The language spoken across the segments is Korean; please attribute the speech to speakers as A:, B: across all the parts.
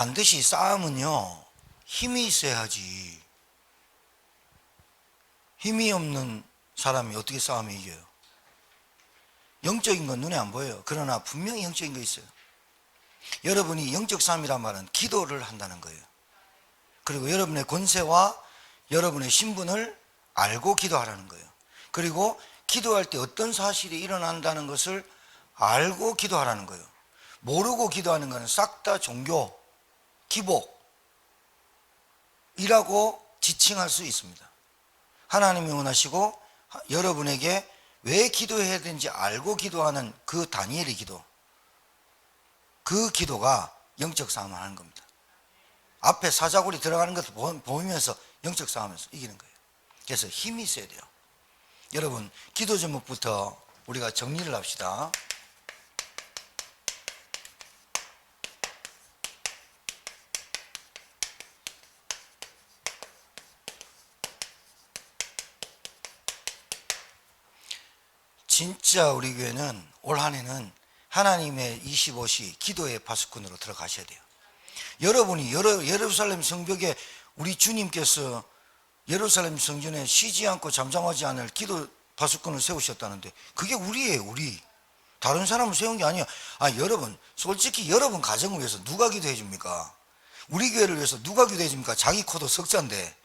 A: 반드시 싸움은요, 힘이 있어야 하지. 힘이 없는 사람이 어떻게 싸움을 이겨요? 영적인 건 눈에 안 보여요. 그러나 분명히 영적인 거 있어요. 여러분이 영적 싸움이란 말은 기도를 한다는 거예요. 그리고 여러분의 권세와 여러분의 신분을 알고 기도하라는 거예요. 그리고 기도할 때 어떤 사실이 일어난다는 것을 알고 기도하라는 거예요. 모르고 기도하는 것은 싹 다 종교, 기복이라고 지칭할 수 있습니다. 하나님이 원하시고 여러분에게 왜 기도해야 되는지 알고 기도하는 그 다니엘의 기도, 그 기도가 영적 싸움을 하는 겁니다. 앞에 사자굴이 들어가는 것을 보이면서 영적 싸움에서 이기는 거예요. 그래서 힘이 있어야 돼요. 여러분, 기도 제목부터 우리가 정리를 합시다. 진짜 우리 교회는 올 한 해는 하나님의 25시 기도의 파수꾼으로 들어가셔야 돼요. 여러분이 예루살렘 성벽에 우리 주님께서 예루살렘 성전에 쉬지 않고 잠잠하지 않을 기도 파수꾼을 세우셨다는데 그게 우리예요. 우리 다른 사람을 세운 게 아니에요. 여러분, 솔직히 여러분 가정을 위해서 누가 기도해 줍니까? 우리 교회를 위해서 누가 기도해 줍니까? 자기 코도 석자인데.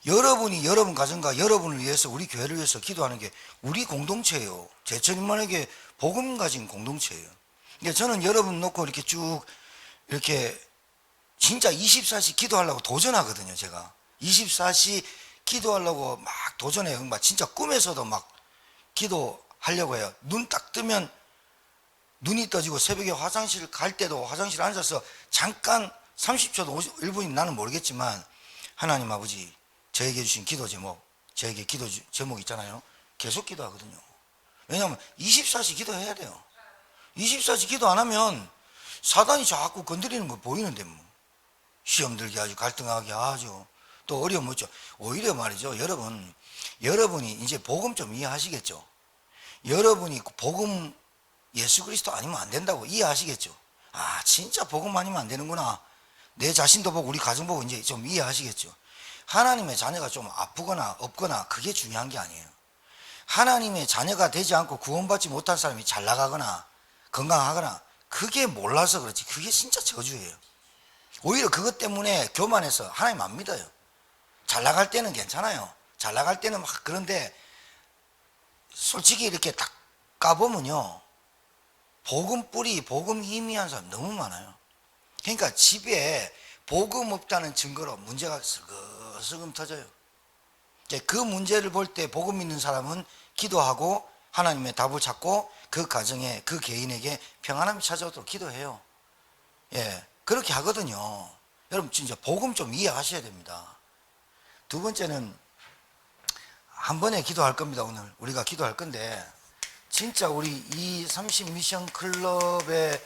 A: 여러분이 여러분 가정과 여러분을 위해서, 우리 교회를 위해서 기도하는 게 우리 공동체예요. 제천인만에게 복음 가진 공동체예요. 그러니까 저는 여러분 놓고 이렇게 쭉 이렇게 진짜 24시 기도하려고 도전하거든요. 제가 24시 기도하려고 막 도전해요. 막 진짜 꿈에서도 막 기도하려고 해요. 눈 딱 뜨면 눈이 떠지고 새벽에 화장실 갈 때도 화장실에 앉아서 잠깐 30초도 1분이 나는 모르겠지만 하나님 아버지, 저에게 주신 기도 제목, 저에게 기도 제목 있잖아요. 계속 기도하거든요. 왜냐하면 24시 기도해야 돼요. 24시 기도 안 하면 사단이 자꾸 건드리는 거 보이는데 뭐. 시험 들게 하죠. 갈등하게 하죠. 또 어려움 없죠. 오히려 말이죠. 여러분이 이제 복음 좀 이해하시겠죠. 여러분이 복음 예수 그리스도 아니면 안 된다고 이해하시겠죠. 진짜 복음 아니면 안 되는구나. 내 자신도 보고 우리 가정 보고 이제 좀 이해하시겠죠. 하나님의 자녀가 좀 아프거나 없거나 그게 중요한 게 아니에요. 하나님의 자녀가 되지 않고 구원받지 못한 사람이 잘 나가거나 건강하거나 그게 몰라서 그렇지, 그게 진짜 저주예요. 오히려 그것 때문에 교만해서 하나님 안 믿어요. 잘 나갈 때는 괜찮아요. 잘 나갈 때는 막 그런데 솔직히 이렇게 딱 까보면요, 복음 뿌리, 복음 희미한 사람 너무 많아요. 그러니까 집에 복음 없다는 증거로 문제가 슬금 터져요. 그 문제를 볼 때 복음 있는 사람은 기도하고 하나님의 답을 찾고 그 가정에, 그 개인에게 평안함이 찾아오도록 기도해요. 그렇게 하거든요. 여러분 진짜 복음 좀 이해하셔야 됩니다. 두 번째는 한 번에 기도할 겁니다. 오늘 우리가 기도할 건데 진짜 우리 이 30 미션 클럽의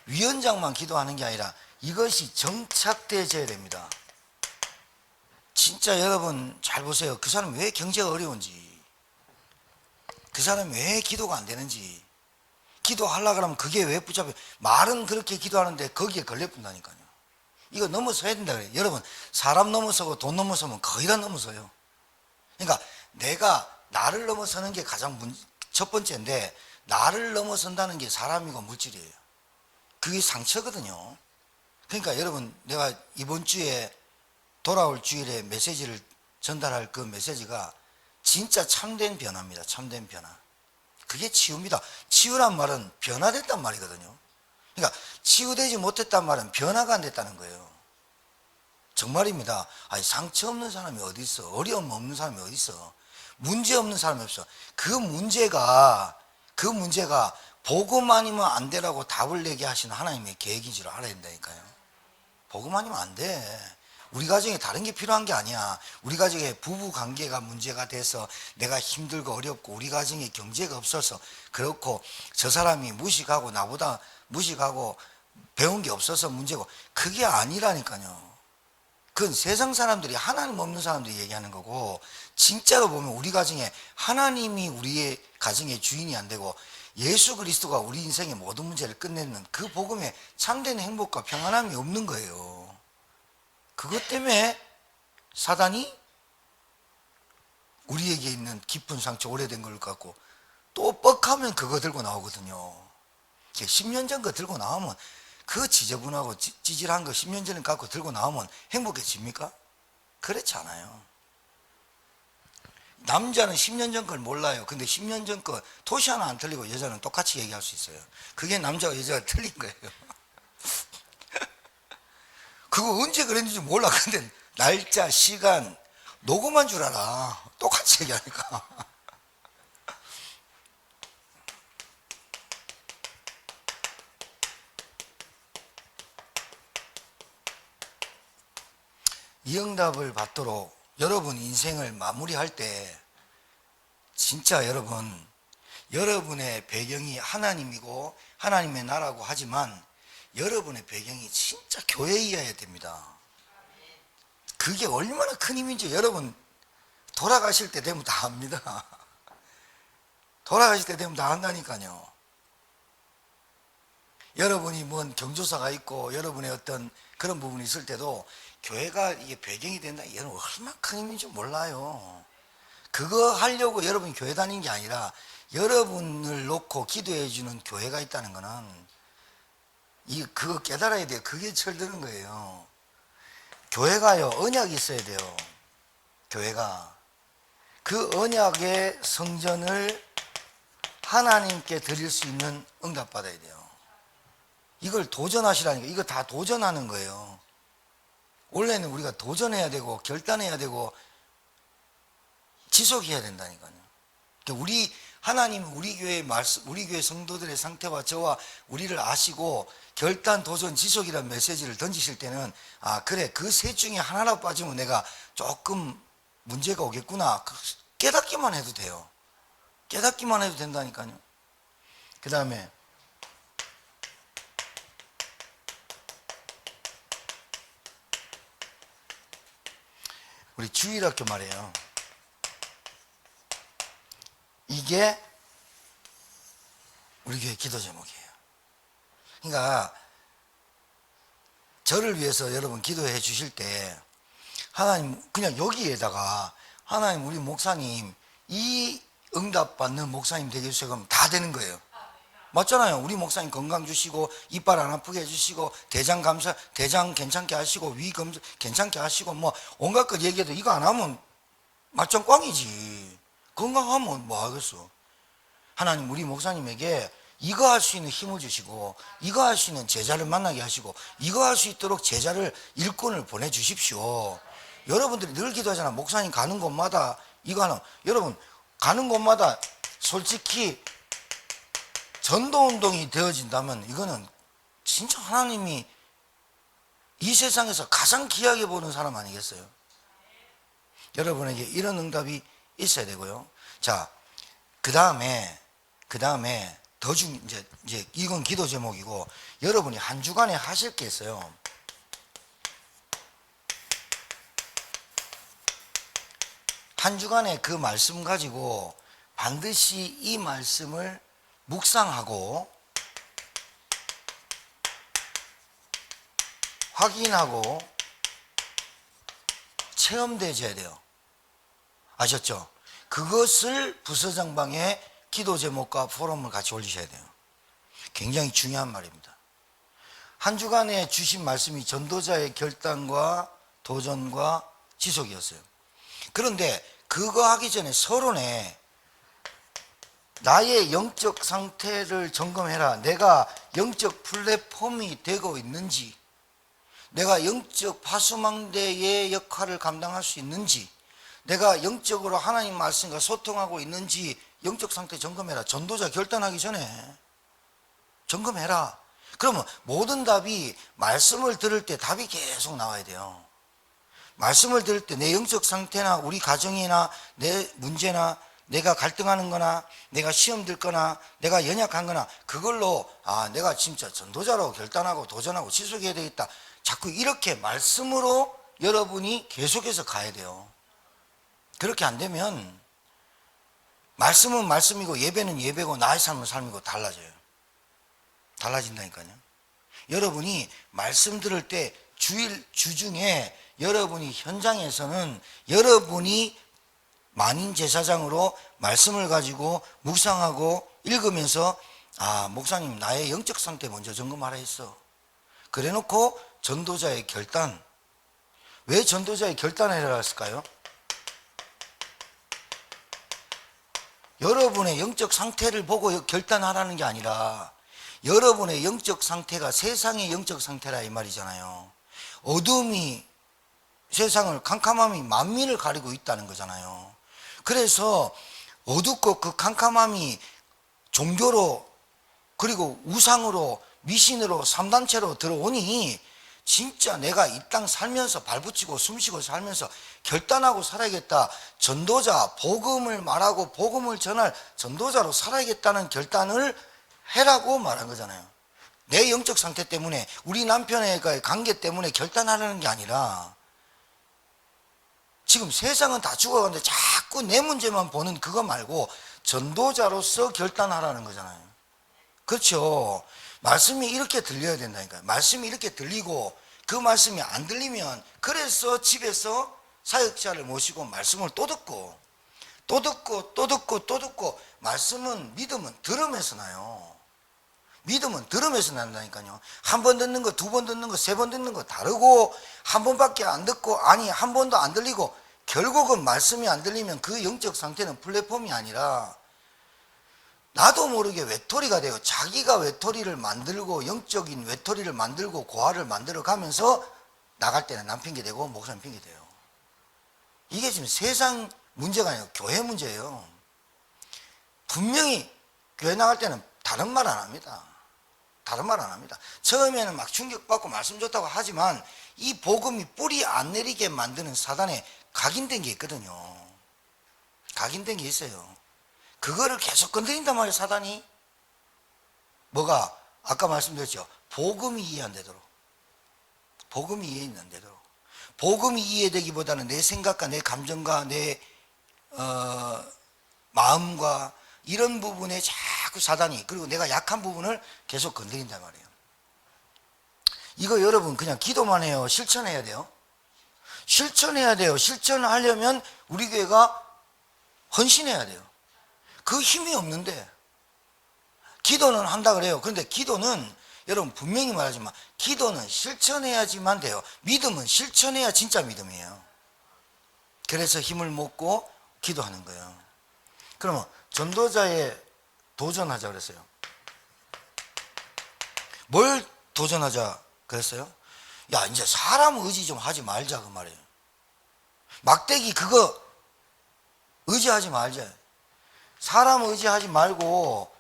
A: 위원장만 기도하는 게 아니라 이것이 정착되어져야 됩니다. 진짜 여러분 잘 보세요. 그 사람 왜 경제가 어려운지, 그 사람 왜 기도가 안 되는지, 기도하려고 하면 그게 왜 붙잡혀. 말은 그렇게 기도하는데 거기에 걸려붙는다니까요. 이거 넘어서야 된다 그래요. 여러분, 사람 넘어서고 돈 넘어서면 거의 다 넘어서요. 그러니까 내가 나를 넘어서는 게 가장 첫 번째인데, 나를 넘어선다는 게 사람이고 물질이에요. 그게 상처거든요. 그러니까 여러분, 내가 이번 주에 돌아올 주일에 메시지를 전달할 그 메시지가 진짜 참된 변화입니다. 참된 변화. 그게 치유입니다. 치유란 말은 변화됐단 말이거든요. 그러니까 치유되지 못했단 말은 변화가 안 됐다는 거예요. 정말입니다. 상처 없는 사람이 어디 있어? 어려움 없는 사람이 어디 있어? 문제 없는 사람이 없어. 그 문제가 복음 아니면 안 되라고 답을 내게 하시는 하나님의 계획인 줄 알아야 된다니까요. 복음 아니면 안 돼. 우리 가정에 다른 게 필요한 게 아니야. 우리 가정에 부부 관계가 문제가 돼서 내가 힘들고 어렵고 우리 가정에 경제가 없어서 그렇고 저 사람이 무식하고 나보다 무식하고 배운 게 없어서 문제고, 그게 아니라니까요. 그건 세상 사람들이, 하나님 없는 사람들이 얘기하는 거고, 진짜로 보면 우리 가정에 하나님이 우리의 가정의 주인이 안 되고 예수 그리스도가 우리 인생의 모든 문제를 끝내는 그 복음에 참된 행복과 평안함이 없는 거예요. 그것 때문에 사단이 우리에게 있는 깊은 상처, 오래된 걸 갖고 또 뻑하면 그거 들고 나오거든요. 10년 전 거 들고 나오면 그 지저분하고 찌질한 거 10년 전에 갖고 들고 나오면 행복해집니까? 그렇지 않아요. 남자는 10년 전 걸 몰라요. 근데 10년 전 거 토시 하나 안 틀리고 여자는 똑같이 얘기할 수 있어요. 그게 남자와 여자가 틀린 거예요. 그거 언제 그랬는지 몰라. 근데 날짜, 시간, 녹음한 줄 알아. 똑같이 얘기하니까. 이 응답을 받도록 여러분 인생을 마무리할 때 진짜 여러분의 배경이 하나님이고 하나님의 나라고 하지만 여러분의 배경이 진짜 교회이어야 됩니다. 그게 얼마나 큰 힘인지 여러분 돌아가실 때 되면 다 압니다. 돌아가실 때 되면 다 안다니까요. 여러분이 뭔 경조사가 있고 여러분의 어떤 그런 부분이 있을 때도 교회가 이게 배경이 된다. 이건 얼마나 큰 힘인지 몰라요. 그거 하려고 여러분이 교회 다니는 게 아니라 여러분을 놓고 기도해 주는 교회가 있다는 거는 그거 깨달아야 돼요. 그게 철드는 거예요. 교회가요, 언약이 있어야 돼요. 교회가. 그 언약의 성전을 하나님께 드릴 수 있는 응답 받아야 돼요. 이걸 도전하시라니까. 이거 다 도전하는 거예요. 원래는 우리가 도전해야 되고 결단해야 되고 지속해야 된다니까요. 우리 하나님은 우리 교회의 말씀, 우리 교회 성도들의 상태와 저와 우리를 아시고 결단, 도전, 지속이라는 메시지를 던지실 때는 그래, 그 셋 중에 하나라도 빠지면 내가 조금 문제가 오겠구나. 깨닫기만 해도 돼요. 깨닫기만 해도 된다니까요. 그 다음에 우리 주일학교 말이에요. 이게 우리 교회 기도 제목이에요. 그러니까 저를 위해서 여러분 기도해 주실 때 하나님 그냥 여기에다가 하나님 우리 목사님 이 응답 받는 목사님 되게 해주세요. 그러면 다 되는 거예요. 맞잖아요. 우리 목사님 건강 주시고 이빨 안 아프게 해주시고 대장 괜찮게 하시고 위 검사 괜찮게 하시고 뭐 온갖 것 얘기해도 이거 안 하면 맞짱 꽝이지. 건강하면 뭐 하겠어. 하나님 우리 목사님에게 이거 할 수 있는 힘을 주시고 이거 할 수 있는 제자를 만나게 하시고 이거 할 수 있도록 제자를 일꾼을 보내주십시오. 여러분들이 늘 기도하잖아. 목사님 가는 곳마다 이거 하는 여러분 가는 곳마다 솔직히 전도운동이 되어진다면 이거는 진짜 하나님이 이 세상에서 가장 귀하게 보는 사람 아니겠어요? 여러분에게 이런 응답이 있어야 되고요. 자, 그 다음에 이제 이건 기도 제목이고 여러분이 한 주간에 하실 게 있어요. 한 주간에 그 말씀 가지고 반드시 이 말씀을 묵상하고 확인하고 체험되어야 돼요. 아셨죠? 그것을 부서장방에 기도 제목과 포럼을 같이 올리셔야 돼요. 굉장히 중요한 말입니다. 한 주간에 주신 말씀이 전도자의 결단과 도전과 지속이었어요. 그런데 그거 하기 전에 서론에 나의 영적 상태를 점검해라. 내가 영적 플랫폼이 되고 있는지, 내가 영적 파수망대의 역할을 감당할 수 있는지, 내가 영적으로 하나님 말씀과 소통하고 있는지 영적 상태 점검해라. 전도자 결단하기 전에 점검해라. 그러면 모든 답이 말씀을 들을 때 답이 계속 나와야 돼요. 말씀을 들을 때 내 영적 상태나 우리 가정이나 내 문제나 내가 갈등하는 거나 내가 시험 들 거나 내가 연약한 거나 그걸로 내가 진짜 전도자로 결단하고 도전하고 지속해야 되겠다. 자꾸 이렇게 말씀으로 여러분이 계속해서 가야 돼요. 그렇게 안 되면 말씀은 말씀이고 예배는 예배고 나의 삶은 삶이고 달라져요. 달라진다니까요. 여러분이 말씀 들을 때 주중에 여러분이 현장에서는 여러분이 만인 제사장으로 말씀을 가지고 묵상하고 읽으면서 아, 목사님 나의 영적 상태 먼저 점검하라 했어. 그래 놓고 전도자의 결단. 왜 전도자의 결단을 해라 했을까요? 여러분의 영적 상태를 보고 결단하라는 게 아니라 여러분의 영적 상태가 세상의 영적 상태라 이 말이잖아요. 어둠이 세상을, 캄캄함이 만민을 가리고 있다는 거잖아요. 그래서 어둡고 그 캄캄함이 종교로 그리고 우상으로 미신으로 3단체로 들어오니 진짜 내가 이 땅 살면서 발붙이고 숨쉬고 살면서 결단하고 살아야겠다. 전도자, 복음을 말하고 복음을 전할 전도자로 살아야겠다는 결단을 해라고 말한 거잖아요. 내 영적 상태 때문에 우리 남편과의 관계 때문에 결단하려는 게 아니라 지금 세상은 다 죽어가는데 자꾸 내 문제만 보는 그거 말고 전도자로서 결단하라는 거잖아요. 그렇죠. 말씀이 이렇게 들려야 된다니까요. 말씀이 이렇게 들리고 그 말씀이 안 들리면 그래서 집에서 사역자를 모시고 말씀을 또 듣고 또 듣고 또 듣고 또 듣고 말씀은 믿음은 들음에서 나요. 믿음은 들음에서 난다니까요. 한 번 듣는 거, 두 번 듣는 거, 세 번 듣는 거 다르고 한 번밖에 안 듣고 아니 한 번도 안 들리고 결국은 말씀이 안 들리면 그 영적 상태는 플랫폼이 아니라 나도 모르게 외톨이가 돼요. 자기가 외톨이를 만들고 영적인 외톨이를 만들고 고아를 만들어 가면서 나갈 때는 남 핑계 대고 목사님 핑계 대요. 이게 지금 세상 문제가 아니라 교회 문제예요. 분명히 교회 나갈 때는 다른 말 안 합니다. 다른 말 안 합니다. 처음에는 막 충격받고 말씀 좋다고 하지만 이 복음이 뿌리 안 내리게 만드는 사단에 각인된 게 있거든요. 각인된 게 있어요. 그거를 계속 건드린단 말이에요, 사단이. 뭐가? 아까 말씀드렸죠. 복음이 이해 안 되도록. 복음이 이해 안 되도록. 복음이 이해되기보다는 내 생각과 내 감정과 내 마음과 이런 부분에 자꾸 사단이, 그리고 내가 약한 부분을 계속 건드린단 말이에요. 이거 여러분 그냥 기도만 해요? 실천해야 돼요? 실천해야 돼요. 실천하려면 우리 교회가 헌신해야 돼요. 그 힘이 없는데 기도는 한다 그래요. 그런데 기도는 여러분 분명히 말하지만 기도는 실천해야지만 돼요. 믿음은 실천해야 진짜 믿음이에요. 그래서 힘을 먹고 기도하는 거예요. 그러면 전도자에 도전하자 그랬어요. 뭘 도전하자 그랬어요? 야, 이제 사람 의지 좀 하지 말자 그 말이에요. 막대기 그거 의지하지 말자. 사람 의지하지 말고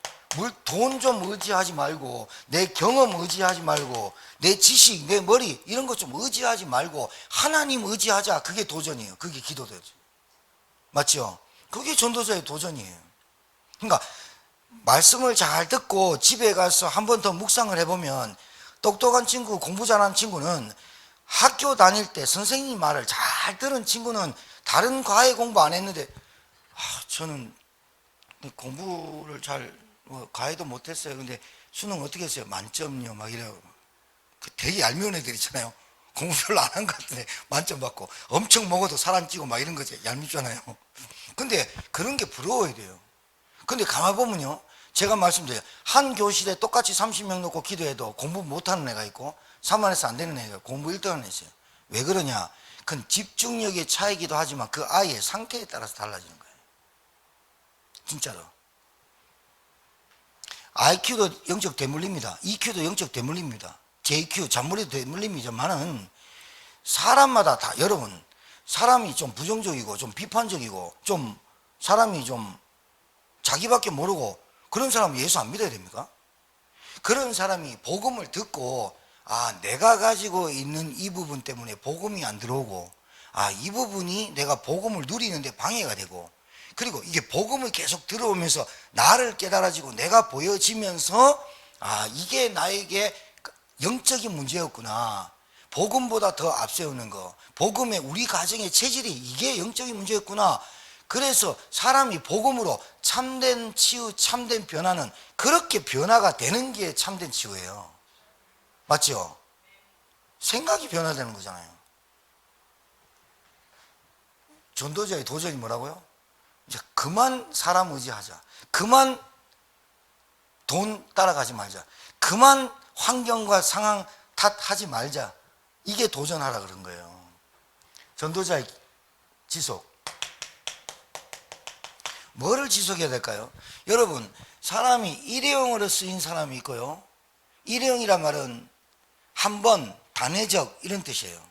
A: 돈 좀 의지하지 말고 내 경험 의지하지 말고 내 지식, 내 머리 이런 것 좀 의지하지 말고 하나님 의지하자. 그게 도전이에요. 그게 기도죠. 맞죠? 그게 전도자의 도전이에요. 그러니까 말씀을 잘 듣고 집에 가서 한 번 더 묵상을 해보면 똑똑한 친구, 공부 잘하는 친구는 학교 다닐 때 선생님 말을 잘 들은 친구는 다른 과외 공부 안 했는데 저는 공부를 과외도 못했어요. 근데 수능 어떻게 했어요? 만점이요. 막 이래요. 되게 얄미운 애들 있잖아요. 공부 별로 안 한 것 같은데 만점 받고 엄청 먹어도 사람 찌고 막 이런 거지. 얄밉잖아요. 근데 그런 게 부러워야 돼요. 근데 가만 보면요. 제가 말씀드려요. 한 교실에 똑같이 30명 놓고 기도해도 공부 못하는 애가 있고 산만해서 안 되는 애가 공부 1등하는 애 있어요. 왜 그러냐? 그건 집중력의 차이기도 하지만 그 아이의 상태에 따라서 달라지는 거예요. 진짜로. IQ도 영적 대물림입니다. EQ도 영적 대물림입니다. JQ, 잔머리도 대물림이지만은 사람마다 다, 여러분, 사람이 좀 부정적이고 좀 비판적이고 좀 사람이 좀 자기밖에 모르고 그런 사람은 예수 안 믿어야 됩니까? 그런 사람이 복음을 듣고 내가 가지고 있는 이 부분 때문에 복음이 안 들어오고 이 부분이 내가 복음을 누리는데 방해가 되고 그리고 이게 복음을 계속 들어오면서 나를 깨달아지고 내가 보여지면서 이게 나에게 영적인 문제였구나. 복음보다 더 앞세우는 거. 복음의 우리 가정의 체질이 이게 영적인 문제였구나. 그래서 사람이 복음으로 참된 치유, 참된 변화는 그렇게 변화가 되는 게 참된 치유예요. 맞죠? 생각이 변화되는 거잖아요. 전도자의 도전이 뭐라고요? 이제 그만 사람 의지하자. 그만 돈 따라가지 말자. 그만 환경과 상황 탓하지 말자. 이게 도전하라 그런 거예요. 전도자의 지속. 뭐를 지속해야 될까요? 여러분, 사람이 일회용으로 쓰인 사람이 있고요. 일회용이란 말은 한 번, 단회적 이런 뜻이에요.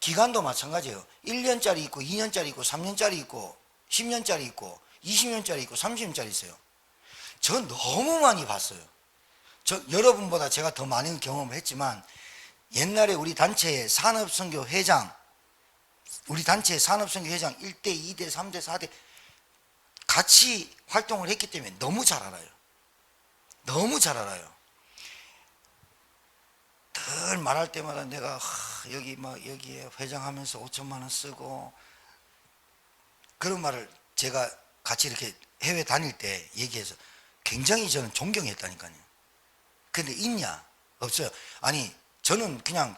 A: 기간도 마찬가지예요. 1년짜리 있고 2년짜리 있고 3년짜리 있고 10년짜리 있고 20년짜리 있고 30년짜리 있어요. 저 너무 많이 봤어요. 여러분보다 제가 더 많은 경험을 했지만 옛날에 우리 단체의 산업선교 회장, 우리 단체의 산업선교 회장 1대, 2대, 3대, 4대 같이 활동을 했기 때문에 너무 잘 알아요. 너무 잘 알아요. 늘 말할 때마다 내가 여기에 회장하면서 5천만 원 쓰고 그런 말을 제가 같이 이렇게 해외 다닐 때 얘기해서 굉장히 저는 존경했다니까요. 근데 있냐? 없어요. 아니 저는 그냥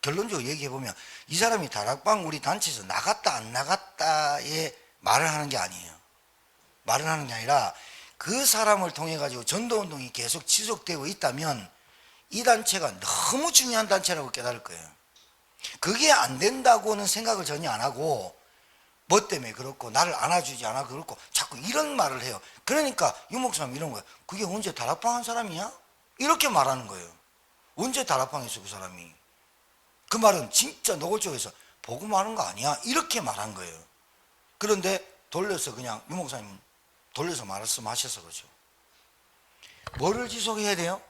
A: 결론적으로 얘기해보면 이 사람이 다락방 우리 단체에서 나갔다 안 나갔다에 말을 하는 게 아니에요. 말을 하는 게 아니라 그 사람을 통해 가지고 전도운동이 계속 지속되고 있다면 이 단체가 너무 중요한 단체라고 깨달을 거예요. 그게 안 된다고는 생각을 전혀 안 하고 뭐 때문에 그렇고 나를 안아주지 않아 그렇고 자꾸 이런 말을 해요. 그러니까 유목사님 이런 거예요. 그게 언제 다락방 한 사람이야? 이렇게 말하는 거예요. 언제 다락방했어 그 사람이? 그 말은 진짜 노골적에서 복음하는 거 아니야? 이렇게 말한 거예요. 그런데 돌려서 그냥 유목사님 돌려서 말씀하셔서 그렇죠. 뭐를 지속해야 돼요?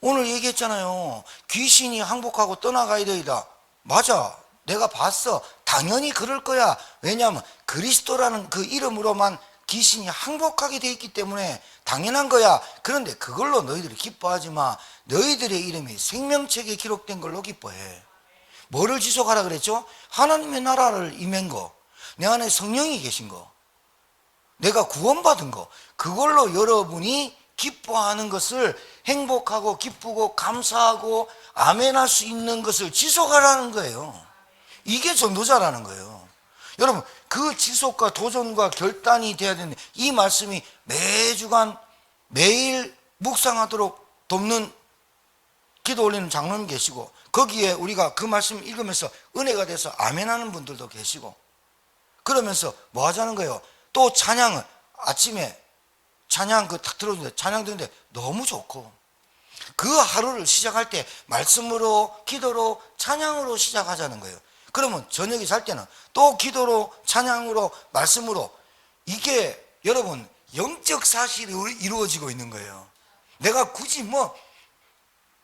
A: 오늘 얘기했잖아요. 귀신이 항복하고 떠나가야 되이다. 맞아. 내가 봤어. 당연히 그럴 거야. 왜냐하면 그리스도라는 그 이름으로만 귀신이 항복하게 돼 있기 때문에 당연한 거야. 그런데 그걸로 너희들이 기뻐하지 마. 너희들의 이름이 생명책에 기록된 걸로 기뻐해. 뭐를 지속하라 그랬죠? 하나님의 나라를 임한 거, 내 안에 성령이 계신 거, 내가 구원받은 거, 그걸로 여러분이 기뻐하는 것을 행복하고 기쁘고 감사하고 아멘할 수 있는 것을 지속하라는 거예요. 이게 전도자라는 거예요. 여러분, 그 지속과 도전과 결단이 돼야 되는데 이 말씀이 매주간 매일 묵상하도록 돕는 기도 올리는 장로님 계시고 거기에 우리가 그 말씀 읽으면서 은혜가 돼서 아멘하는 분들도 계시고 그러면서 뭐 하자는 거예요? 또 찬양을 아침에 찬양 딱 들어주는데 찬양 듣는데 너무 좋고 그 하루를 시작할 때 말씀으로 기도로 찬양으로 시작하자는 거예요. 그러면 저녁에 잘 때는 또 기도로 찬양으로 말씀으로 이게 여러분 영적 사실이 이루어지고 있는 거예요. 내가 굳이 뭐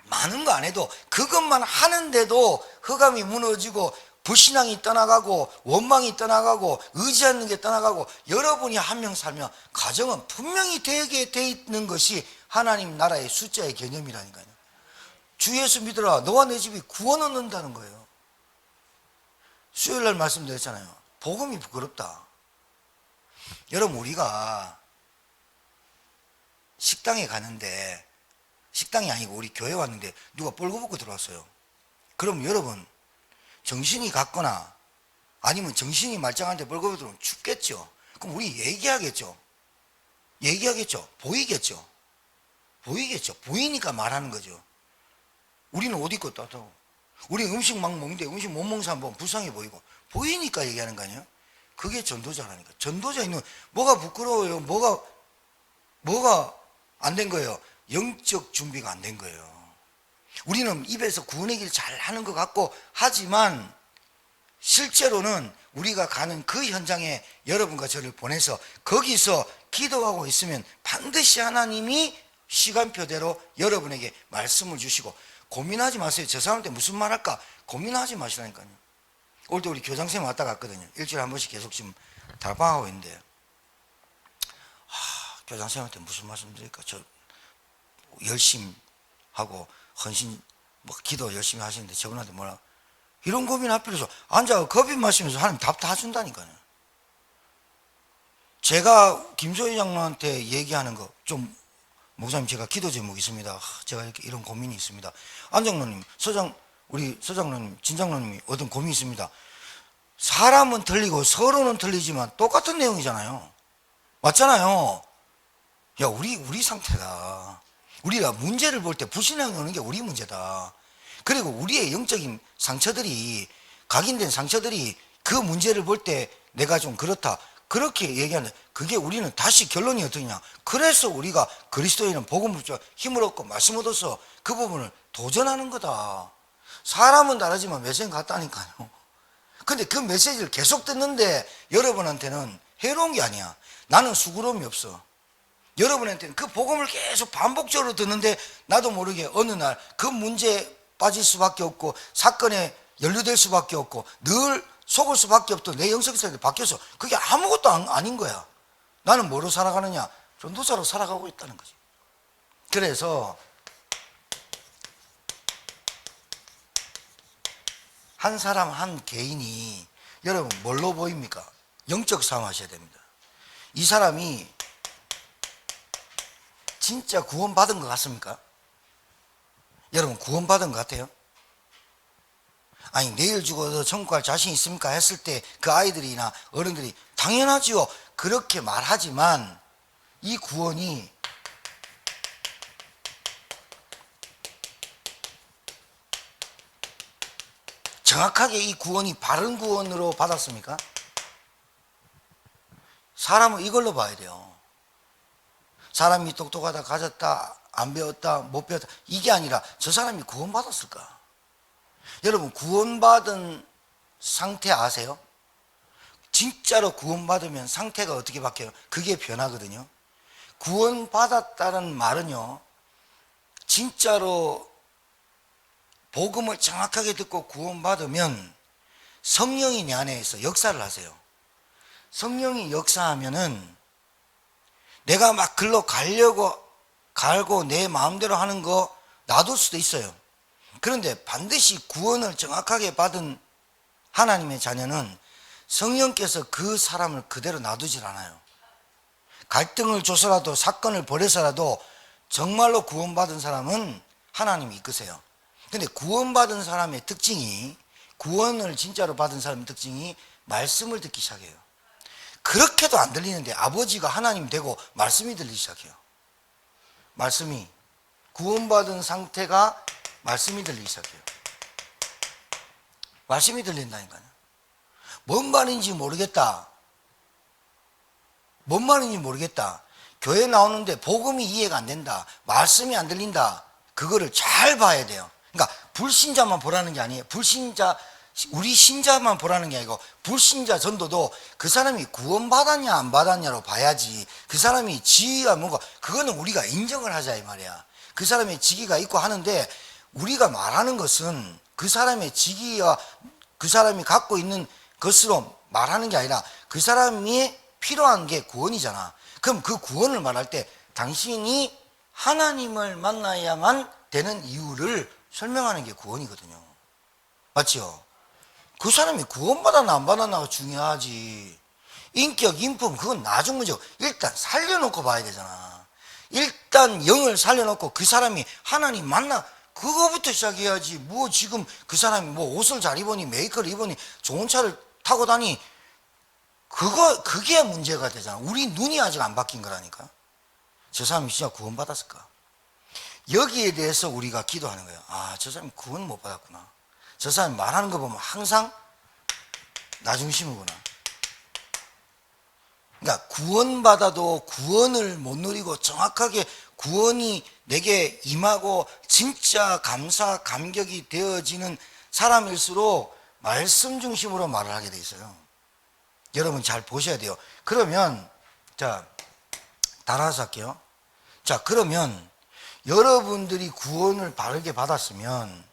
A: 많은 거 안 해도 그것만 하는데도 흑암이 무너지고 불신앙이 떠나가고 원망이 떠나가고 의지하는 게 떠나가고 여러분이 한 명 살면 가정은 분명히 되게 돼 있는 것이 하나님 나라의 숫자의 개념이라니까요. 주 예수 믿으라 너와 내 집이 구원 얻는다는 거예요. 수요일날 말씀드렸잖아요. 복음이 부끄럽다. 여러분 우리가 식당에 가는데 식당이 아니고 우리 교회 왔는데 누가 뻘거벗고 들어왔어요. 그럼 여러분 정신이 갔거나 아니면 정신이 말짱한데 뻘거벗고 들어오면 춥겠죠. 그럼 우리 얘기하겠죠. 보이겠죠. 보이니까 말하는 거죠. 우리는 옷 입고 따뜻하고 우리 음식 막 먹는데 음식 못 먹는 사람 보면 불쌍해 보이고 보이니까 얘기하는 거 아니에요? 그게 전도자라니까. 전도자는 뭐가 부끄러워요? 뭐가 안 된 거예요? 영적 준비가 안 된 거예요. 우리는 입에서 구원의 길을 잘 하는 것 같고 하지만 실제로는 우리가 가는 그 현장에 여러분과 저를 보내서 거기서 기도하고 있으면 반드시 하나님이 시간표대로 여러분에게 말씀을 주시고 고민하지 마세요. 저 사람한테 무슨 말 할까? 고민하지 마시라니까요. 오늘도 우리 교장선생님 왔다 갔거든요. 일주일에 한 번씩 계속 지금 달방하고 있는데 교장선생님한테 무슨 말씀 드릴까? 저 열심히 하고 헌신 기도 열심히 하시는데 저분한테 뭐라 이런 고민할 필요 없어. 앉아 커피 마시면서 하나님 답 다 준다니까요. 제가 김소희 장로한테 얘기하는 거 좀, 목사님 제가 기도 제목이 있습니다. 제가 이렇게 이런 고민이 있습니다. 안 장로님, 우리 서장로님, 진장로님이 어떤 고민이 있습니다. 사람은 틀리고 서로는 틀리지만 똑같은 내용이잖아요. 맞잖아요. 야, 우리 상태다. 우리가 문제를 볼 때 불신앙이 오는 게 우리 문제다. 그리고 우리의 영적인 상처들이, 각인된 상처들이 그 문제를 볼 때 내가 좀 그렇다. 그렇게 얘기하는데, 그게 우리는 다시 결론이 어떠냐. 그래서 우리가 그리스도인은 복음을 힘을 얻고 말씀 얻어서 그 부분을 도전하는 거다. 사람은 다르지만 메시지는 같다니까요. 근데 그 메시지를 계속 듣는데 여러분한테는 해로운 게 아니야. 나는 수고로움이 없어. 여러분한테는 그 복음을 계속 반복적으로 듣는데 나도 모르게 어느 날 그 문제에 빠질 수밖에 없고 사건에 연루될 수밖에 없고 늘 속을 수밖에 없던 내 영성생활이 바뀌어서 그게 아무것도 아닌 거야. 나는 뭐로 살아가느냐? 전도사로 살아가고 있다는 거지. 그래서 한 사람 한 개인이 여러분 뭘로 보입니까? 영적 싸움 하셔야 됩니다. 이 사람이 진짜 구원받은 것 같습니까? 여러분 구원받은 것 같아요? 아니 내일 죽어도 천국 갈 자신 있습니까? 했을 때 그 아이들이나 어른들이 당연하지요. 그렇게 말하지만 이 구원이 정확하게 이 구원이 바른 구원으로 받았습니까? 사람은 이걸로 봐야 돼요. 사람이 똑똑하다, 가졌다, 안 배웠다, 못 배웠다 이게 아니라 저 사람이 구원받았을까? 여러분 구원받은 상태 아세요? 진짜로 구원받으면 상태가 어떻게 바뀌어요? 그게 변하거든요. 구원받았다는 말은요, 진짜로 복음을 정확하게 듣고 구원받으면 성령이 내 안에 있어 역사를 하세요. 성령이 역사하면은 내가 막 글로 갈고 내 마음대로 하는 거 놔둘 수도 있어요. 그런데 반드시 구원을 정확하게 받은 하나님의 자녀는 성령께서 그 사람을 그대로 놔두질 않아요. 갈등을 줘서라도 사건을 벌여서라도 정말로 구원받은 사람은 하나님이 이끄세요. 근데 구원받은 사람의 특징이, 구원을 진짜로 받은 사람의 특징이 말씀을 듣기 시작해요. 그렇게도 안 들리는데 아버지가 하나님 되고 말씀이 들리기 시작해요. 말씀이, 구원받은 상태가 말씀이 들리기 시작해요. 말씀이 들린다니까요. 뭔 말인지 모르겠다. 뭔 말인지 모르겠다. 교회 나오는데 복음이 이해가 안 된다. 말씀이 안 들린다. 그거를 잘 봐야 돼요. 그러니까 불신자만 보라는 게 아니에요. 우리 신자만 보라는 게 아니고 불신자 전도도 그 사람이 구원받았냐 안 받았냐로 봐야지. 그 사람이 지위가 뭔가 그거는 우리가 인정을 하자 이 말이야. 그 사람의 직위가 있고 하는데 우리가 말하는 것은 그 사람의 직위와 그 사람이 갖고 있는 것으로 말하는 게 아니라 그 사람이 필요한 게 구원이잖아. 그럼 그 구원을 말할 때 당신이 하나님을 만나야만 되는 이유를 설명하는 게 구원이거든요. 맞죠? 그 사람이 구원받았나 안 받았나가 중요하지. 인격, 인품 그건 나중 문제고 일단 살려놓고 봐야 되잖아. 일단 영을 살려놓고 그 사람이 하나님 만나 그거부터 시작해야지. 뭐 지금 그 사람이 뭐 옷을 잘 입으니 메이크업을 입으니 좋은 차를 타고 다니 그게 문제가 되잖아. 우리 눈이 아직 안 바뀐 거라니까. 저 사람이 진짜 구원받았을까? 여기에 대해서 우리가 기도하는 거예요. 아, 저 사람이 구원 못 받았구나. 저 사람이 말하는 거 보면 항상 나 중심이구나. 그러니까 구원받아도 구원을 못 누리고 정확하게 구원이 내게 임하고 진짜 감사, 감격이 되어지는 사람일수록 말씀 중심으로 말을 하게 돼 있어요. 여러분 잘 보셔야 돼요. 그러면 자, 따라서 할게요. 자, 그러면 여러분들이 구원을 바르게 받았으면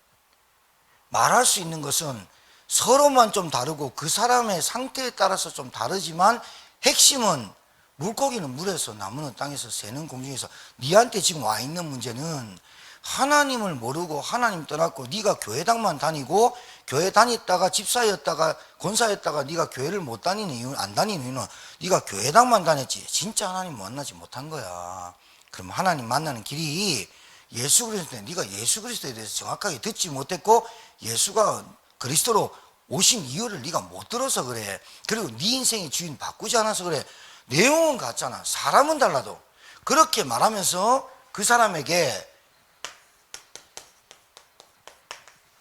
A: 말할 수 있는 것은 서로만 좀 다르고 그 사람의 상태에 따라서 좀 다르지만 핵심은 물고기는 물에서 나무는 땅에서 새는 공중에서 니한테 지금 와 있는 문제는 하나님을 모르고 하나님 떠났고 네가 교회당만 다니고 교회 다녔다가 집사였다가 권사였다가 네가 교회를 못 다니는 이유는, 안 다니는 이유는 네가 교회당만 다녔지 진짜 하나님 만나지 못한 거야. 그럼 하나님 만나는 길이 예수 그리스도인데 네가 예수 그리스도에 대해서 정확하게 듣지 못했고 예수가 그리스도로 오신 이유를 네가 못 들어서 그래. 그리고 네 인생의 주인 바꾸지 않아서 그래. 내용은 같잖아. 사람은 달라도. 그렇게 말하면서 그 사람에게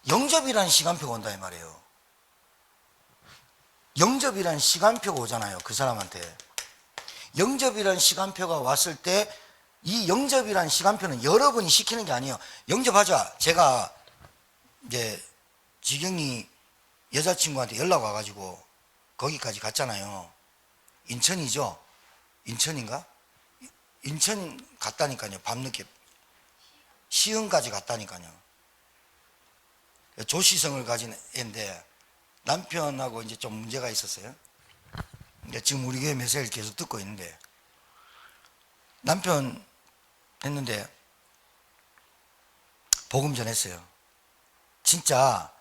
A: 영접이라는 시간표가 온다 이 말이에요. 영접이라는 시간표가 오잖아요. 그 사람한테. 영접이라는 시간표가 왔을 때 이 영접이라는 시간표는 여러분이 시키는 게 아니에요. 영접하자. 제가 이제 지경이 여자친구한테 연락 와가지고 거기까지 갔잖아요. 인천이죠? 인천인가? 인천 갔다니까요. 밤늦게. 시흥까지 갔다니까요. 조시성을 가진 애인데 남편하고 이제 좀 문제가 있었어요. 지금 우리 교회 메시지를 계속 듣고 있는데 남편 했는데 복음 전했어요. 진짜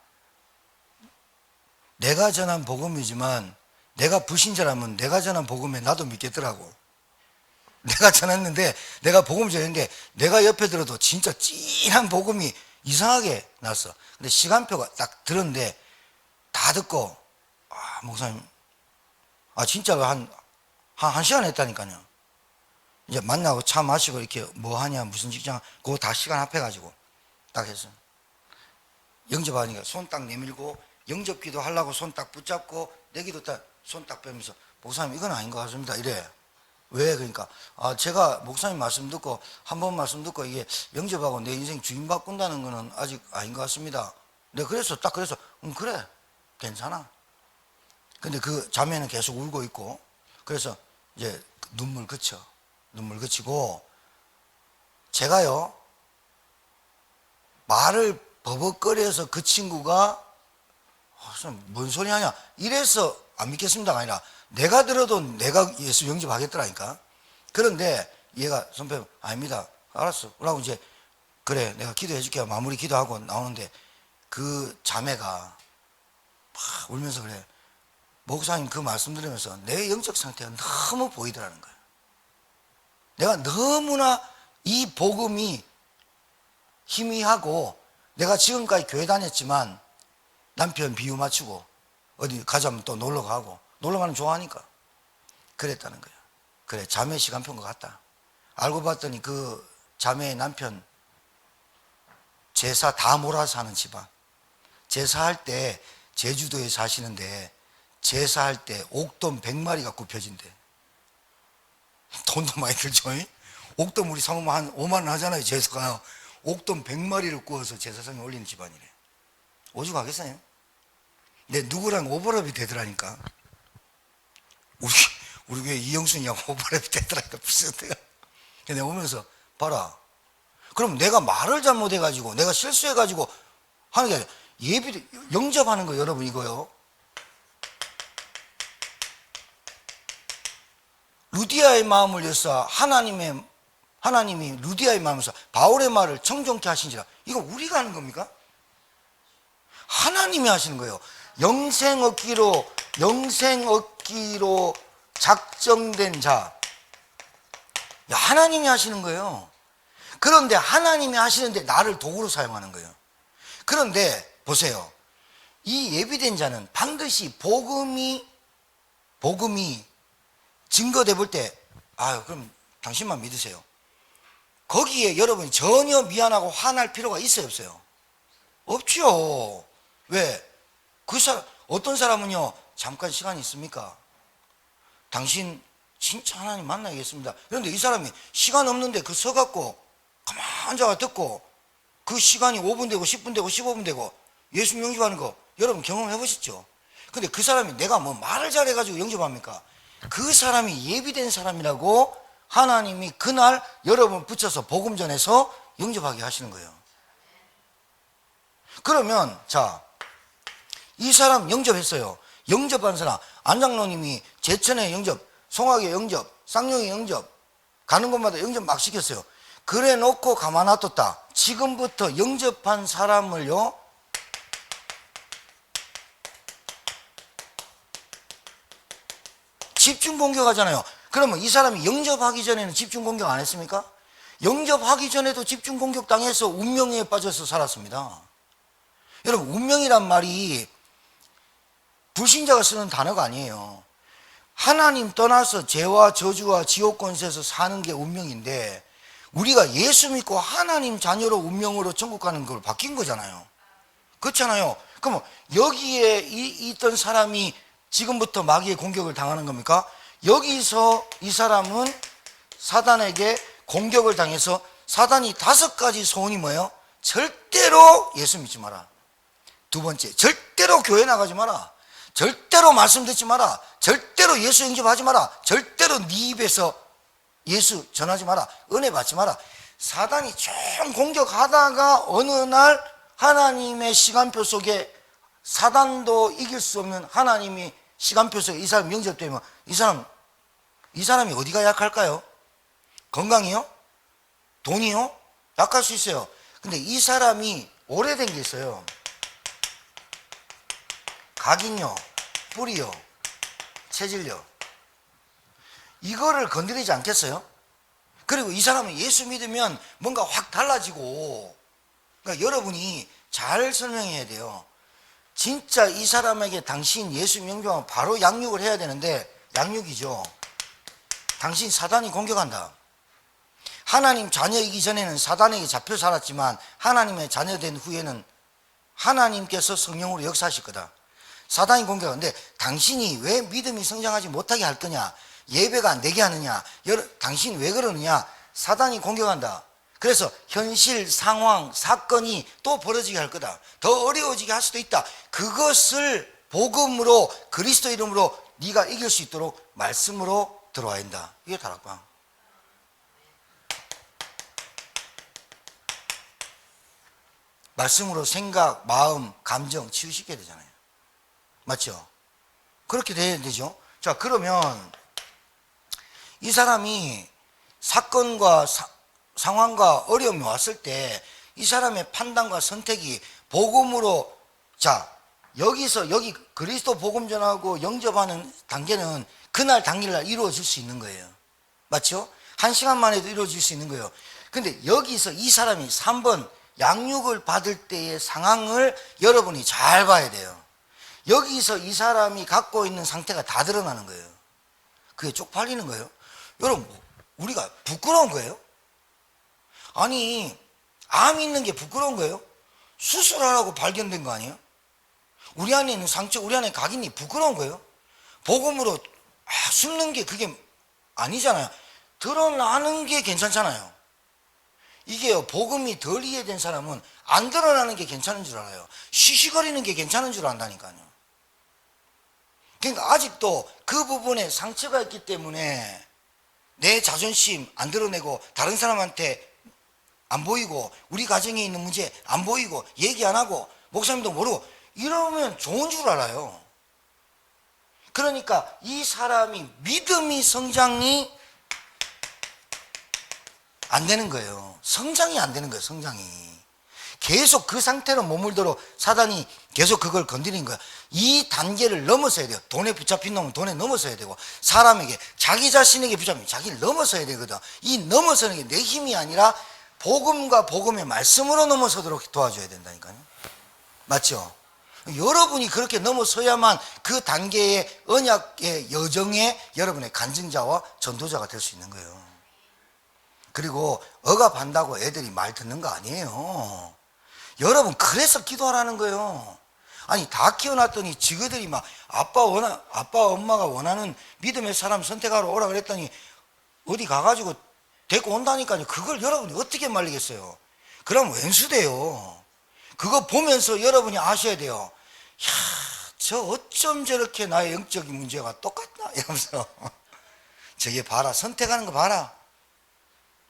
A: 내가 전한 복음이지만 내가 불신자라면 내가 전한 복음에 나도 믿겠더라고. 내가 전했는데 내가 복음 전했는데 내가 옆에 들어도 진짜 찐한 복음이 이상하게 났어. 근데 시간표가 딱 들었는데 다 듣고 목사님 진짜로 한 시간 했다니까요. 이제 만나고 차 마시고 이렇게 뭐 하냐 무슨 직장 그거 다 시간 합해가지고 딱 했어. 영접하니까 손 딱 내밀고 영접기도 하려고 손 딱 붙잡고 내기도 딱 손 딱 빼면서 목사님 이건 아닌 것 같습니다 이래. 왜? 그러니까 제가 목사님 말씀 듣고 한 번 말씀 듣고 이게 영접하고 내 인생 주인 바꾼다는 거는 아직 아닌 것 같습니다. 내가 그래서 딱 그래서 그래 괜찮아. 근데 그 자매는 계속 울고 있고 그래서 이제 눈물 그치고 제가요 말을 버벅거려서 그 친구가 뭔 소리 하냐 이래서 안 믿겠습니다가 아니라 내가 들어도 내가 예수 영접하겠더라니까. 그런데 얘가 선배님 아닙니다 알았어 그러고 이제 그래 내가 기도해 줄게 마무리 기도하고 나오는데 그 자매가 막 울면서 그래 목사님 그 말씀 들으면서 내 영적 상태가 너무 보이더라는 거야. 내가 너무나 이 복음이 희미하고 내가 지금까지 교회 다녔지만 남편 비유 맞추고 어디 가자면 또 놀러 가고 놀러 가는 좋아하니까 그랬다는 거야. 그래 자매 시간표인 것 같다. 알고 봤더니 그 자매의 남편 제사 다 몰아서 하는 집안. 제사할 때 제주도에 사시는데 제사할 때 옥돔 100마리가 굽혀진대. 돈도 많이 들죠. 옥돔 우리 사모님 한 5만 원 하잖아요. 제사가 옥돔 100마리를 구워서 제사상에 올리는 집안이래. 오죽하겠어요? 근데 누구랑 오버랩이 되더라니까. 우리 교회 이영순이하고 오버랩이 되더라니까 비슷해요. 근데 오면서 봐라. 그럼 내가 말을 잘못해가지고 내가 실수해가지고 하는 게 아니라 예비 영접하는 거 여러분 이거요. 루디아의 마음을 여사 하나님이 루디아의 마음을 여사 바울의 말을 청종케 하신지라. 이거 우리가 하는 겁니까? 하나님이 하시는 거예요. 영생 얻기로 작정된 자. 하나님이 하시는 거예요. 그런데 하나님이 하시는데 나를 도구로 사용하는 거예요. 그런데 보세요. 이 예비된 자는 반드시 복음이 증거돼 볼 때 그럼 당신만 믿으세요. 거기에 여러분이 전혀 미안하고 화날 필요가 있어요 없어요? 없죠. 왜? 어떤 사람은요 잠깐 시간이 있습니까? 당신 진짜 하나님 만나야겠습니다. 그런데 이 사람이 시간 없는데 서갖고 가만 앉아가 듣고 그 시간이 5분 되고 10분 되고 15분 되고 예수 영접하는 거 여러분 경험해 보셨죠? 근데 그 사람이 내가 뭐 말을 잘해가지고 영접합니까? 그 사람이 예비된 사람이라고 하나님이 그날 여러분 붙여서 복음 전해서 영접하게 하시는 거예요. 그러면 이 사람 영접했어요. 영접한 사람 안장로님이 제천에 영접, 송악에 영접, 쌍용에 영접 가는 곳마다 영접 막 시켰어요. 그래 놓고 가만 놔뒀다. 지금부터 영접한 사람을요 집중 공격하잖아요. 그러면 이 사람이 영접하기 전에는 집중 공격 안 했습니까? 영접하기 전에도 집중 공격 당해서 운명에 빠져서 살았습니다. 여러분, 운명이란 말이 불신자가 쓰는 단어가 아니에요. 하나님 떠나서 죄와 저주와 지옥 권세에서 사는 게 운명인데, 우리가 예수 믿고 하나님 자녀로 운명으로 천국 가는 걸 바뀐 거잖아요. 그렇잖아요. 그럼 여기에 있던 사람이 지금부터 마귀의 공격을 당하는 겁니까? 여기서 이 사람은 사단에게 공격을 당해서, 사단이 5가지 소원이 뭐예요? 절대로 예수 믿지 마라. 두 번째, 절대로 교회 나가지 마라. 절대로 말씀 듣지 마라. 절대로 예수 영접하지 마라. 절대로 네 입에서 예수 전하지 마라. 은혜 받지 마라. 사단이 좀 공격하다가 어느 날 하나님의 시간표 속에, 사단도 이길 수 없는 하나님이 시간표 속에 이 사람 영접되면 이 사람이 어디가 약할까요? 건강이요? 돈이요? 약할 수 있어요. 근데 이 사람이 오래된 게 있어요. 각인요, 뿌리요, 체질요. 이거를 건드리지 않겠어요? 그리고 이 사람은 예수 믿으면 뭔가 확 달라지고, 그러니까 여러분이 잘 설명해야 돼요. 진짜 이 사람에게 당신 예수 영접하면 바로 양육을 해야 되는데, 양육이죠. 당신 사단이 공격한다. 하나님 자녀이기 전에는 사단에게 잡혀 살았지만 하나님의 자녀된 후에는 하나님께서 성령으로 역사하실 거다. 사단이 공격하는데, 당신이 왜 믿음이 성장하지 못하게 할 거냐, 예배가 안 되게 하느냐, 당신 왜 그러느냐, 사단이 공격한다. 그래서 현실 상황 사건이 또 벌어지게 할 거다. 더 어려워지게 할 수도 있다. 그것을 복음으로, 그리스도 이름으로 네가 이길 수 있도록 말씀으로 들어와야 한다. 이게 다락방. 말씀으로 생각, 마음, 감정 치유시켜야 되잖아요. 맞죠? 그렇게 돼야 되죠. 자, 그러면 이 사람이 사건과 상황과 어려움이 왔을 때 이 사람의 판단과 선택이 복음으로, 자, 여기서 여기 그리스도 복음 전하고 영접하는 단계는 그날 당일날 이루어질 수 있는 거예요. 맞죠? 1시간 만에도 이루어질 수 있는 거예요. 근데 여기서 이 사람이 3번 양육을 받을 때의 상황을 여러분이 잘 봐야 돼요. 여기서 이 사람이 갖고 있는 상태가 다 드러나는 거예요. 그게 쪽팔리는 거예요. 여러분, 우리가 부끄러운 거예요? 아니, 암 있는 게 부끄러운 거예요? 수술하라고 발견된 거 아니에요? 우리 안에 있는 상처, 우리 안에 각인이 부끄러운 거예요? 복음으로 숨는 게 그게 아니잖아요. 드러나는 게 괜찮잖아요. 이게요, 복음이 덜 이해된 사람은 안 드러나는 게 괜찮은 줄 알아요. 쉬쉬거리는 게 괜찮은 줄 안다니까요. 그러니까 아직도 그 부분에 상처가 있기 때문에 내 자존심 안 드러내고, 다른 사람한테 안 보이고, 우리 가정에 있는 문제 안 보이고, 얘기 안 하고, 목사님도 모르고, 이러면 좋은 줄 알아요. 그러니까 이 사람이 믿음이 성장이 안 되는 거예요. 성장이 안 되는 거예요. 성장이 계속 그 상태로 머물도록 사단이 계속 그걸 건드리는 거예요. 이 단계를 넘어서야 돼요. 돈에 붙잡힌 놈은 돈에 넘어서야 되고, 사람에게, 자기 자신에게 붙잡히면 자기를 넘어서야 되거든. 이 넘어서는 게 내 힘이 아니라 복음과 복음의 말씀으로 넘어서도록 도와줘야 된다니까요. 맞죠? 여러분이 그렇게 넘어서야만 그 단계의 언약의 여정에 여러분의 간증자와 전도자가 될 수 있는 거예요. 그리고 억압한다고 애들이 말 듣는 거 아니에요. 여러분, 그래서 기도하라는 거예요. 아니, 다 키워놨더니 지그들이 막 아빠 엄마가 원하는 믿음의 사람 선택하러 오라 그랬더니 어디 가가지고 데리고 온다니까요. 그걸 여러분이 어떻게 말리겠어요? 그럼 왼수돼요. 그거 보면서 여러분이 아셔야 돼요. 야, 저 어쩜 저렇게 나의 영적인 문제가 똑같나? 이러면서 저게 봐라, 선택하는 거 봐라.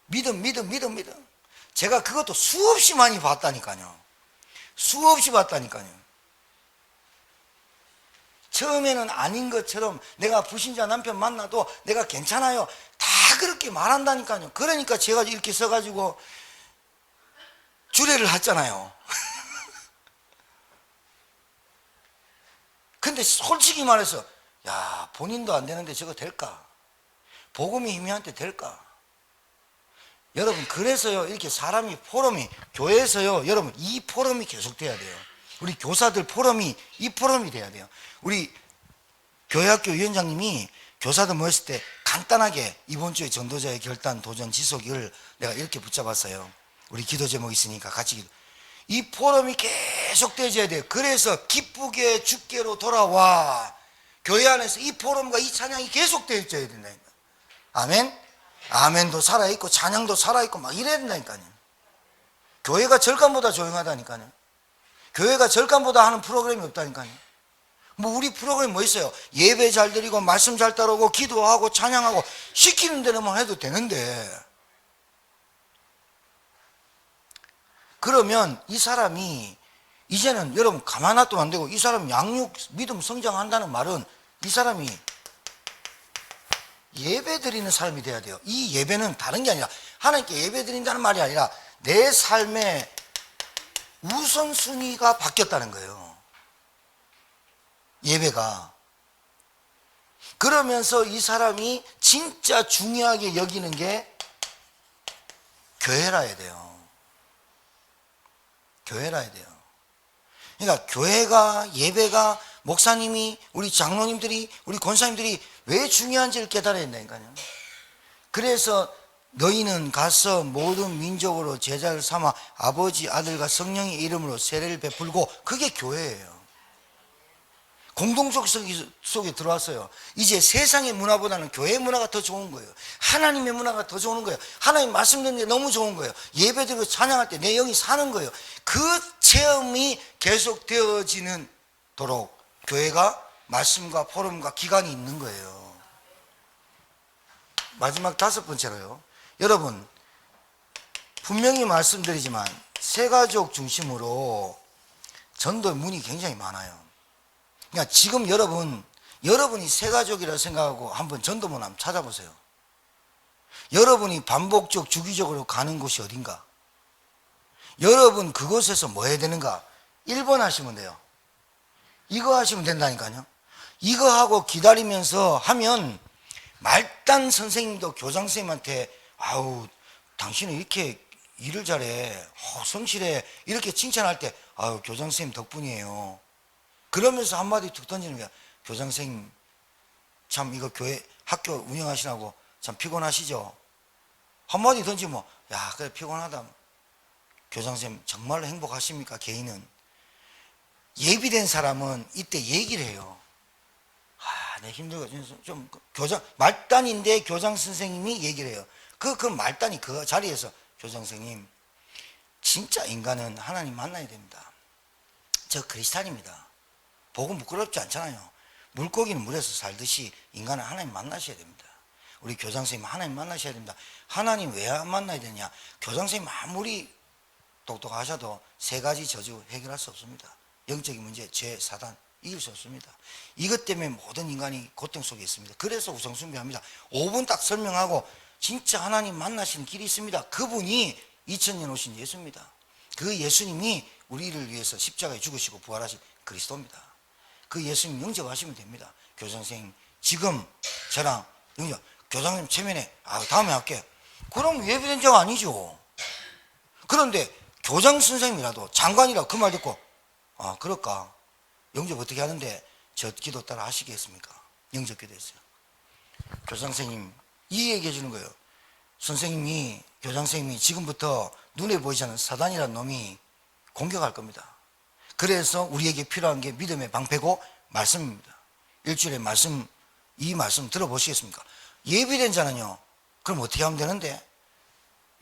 A: 믿음. 제가 그것도 수없이 많이 봤다니까요. 수없이 봤다니까요. 처음에는 아닌 것처럼 내가 불신자 남편 만나도 내가 괜찮아요, 다 그렇게 말한다니까요. 그러니까 제가 이렇게 써가지고 주례를 했잖아요. 근데 솔직히 말해서 야, 본인도 안 되는데 저거 될까? 복음이 희미한테 될까? 여러분, 그래서요, 이렇게 사람이 포럼이, 교회에서요, 여러분, 이 포럼이 계속돼야 돼요. 우리 교사들 포럼이, 이 포럼이 돼야 돼요. 우리 교회학교 위원장님이 교사들 모였을 때 간단하게 이번 주에 전도자의 결단, 도전, 지속을 내가 이렇게 붙잡았어요. 우리 기도 제목 있으니까 같이 기도. 이 포럼이 계속 되어야 돼요. 그래서 기쁘게 주께로 돌아와. 교회 안에서 이 포럼과 이 찬양이 계속 되어져야 된다니까. 아멘? 아멘도 살아있고 찬양도 살아있고 막 이래야 된다니까요. 교회가 절간보다 조용하다니까요. 교회가 절간보다 하는 프로그램이 없다니까요. 뭐 우리 프로그램 뭐 있어요? 예배 잘 드리고 말씀 잘 따르고 기도하고 찬양하고 시키는 대로만 해도 되는데, 그러면 이 사람이 이제는 여러분 가만 놔두면 안 되고, 이 사람 양육 믿음 성장한다는 말은 이 사람이 예배 드리는 사람이 돼야 돼요. 이 예배는 다른 게 아니라 하나님께 예배 드린다는 말이 아니라 내 삶의 우선순위가 바뀌었다는 거예요. 예배가. 그러면서 이 사람이 진짜 중요하게 여기는 게 교회라 해야 돼요. 교회라 해야 돼요. 그러니까 교회가, 예배가, 목사님이, 우리 장로님들이, 우리 권사님들이 왜 중요한지를 깨달아야 된다니까요. 그래서 너희는 가서 모든 민족으로 제자를 삼아 아버지, 아들과 성령의 이름으로 세례를 베풀고, 그게 교회예요. 공동적 속에 들어왔어요. 이제 세상의 문화보다는 교회의 문화가 더 좋은 거예요. 하나님의 문화가 더 좋은 거예요. 하나님 말씀 듣는 게 너무 좋은 거예요. 예배드리고 찬양할 때 내 영이 사는 거예요. 그 체험이 계속 되어지는 도록 교회가 말씀과 포럼과 기간이 있는 거예요. 마지막 5번째로요. 여러분, 분명히 말씀드리지만 새가족 중심으로 전도의 문이 굉장히 많아요. 그러니까 지금 여러분이 새가족이라 생각하고 한번 전도문 한번 찾아보세요. 여러분이 반복적 주기적으로 가는 곳이 어딘가? 여러분 그곳에서 뭐 해야 되는가? 1번 하시면 돼요. 이거 하시면 된다니까요. 이거 하고 기다리면서 하면 말단 선생님도 교장 선생님한테 아우 당신은 이렇게 일을 잘해, 성실해, 이렇게 칭찬할 때 아우 교장 선생님 덕분이에요. 그러면서 한마디 툭 던지는 거야. 교장 선생님 참 이거 교회 학교 운영하시라고 참 피곤하시죠? 한마디 던지면 야 그래 피곤하다. 교장 선생님 정말로 행복하십니까? 개인은 예비된 사람은 이때 얘기를 해요. 아, 내 힘들고 좀 교장 말단인데 교장 선생님이 얘기를 해요. 그 말단이 그 자리에서 교장 선생님 진짜 인간은 하나님 만나야 됩니다. 저 크리스찬입니다. 복음 부끄럽지 않잖아요. 물고기는 물에서 살듯이 인간은 하나님 만나셔야 됩니다. 우리 교장 선생님 하나님 만나셔야 됩니다. 하나님 왜 안 만나야 되냐? 교장 선생님 아무리 똑똑하셔도 3가지 저주 해결할 수 없습니다. 영적인 문제, 죄, 사단 이길 수 없습니다. 이것 때문에 모든 인간이 고통 속에 있습니다. 그래서 우상숭배합니다. 5분 딱 설명하고 진짜 하나님 만나시는 길이 있습니다. 그분이 2000년 오신 예수입니다. 그 예수님이 우리를 위해서 십자가에 죽으시고 부활하신 그리스도입니다. 그 예수님 영접하시면 됩니다. 교장 선생님 지금 저랑 영접, 교장님 체면에 다음에 할게. 그럼 예비된 자가 아니죠. 그런데 교장 선생님이라도 장관이라도 그 말 듣고 그럴까? 영접 어떻게 하는데 저 기도 따라 하시겠습니까? 영접 기도했어요. 교장 선생님 이 얘기 해주는 거예요. 교장 선생님이 지금부터 눈에 보이지 않는 사단이라는 놈이 공격할 겁니다. 그래서 우리에게 필요한 게 믿음의 방패고 말씀입니다. 일주일에 이 말씀 들어보시겠습니까? 예비된 자는요, 그럼 어떻게 하면 되는데?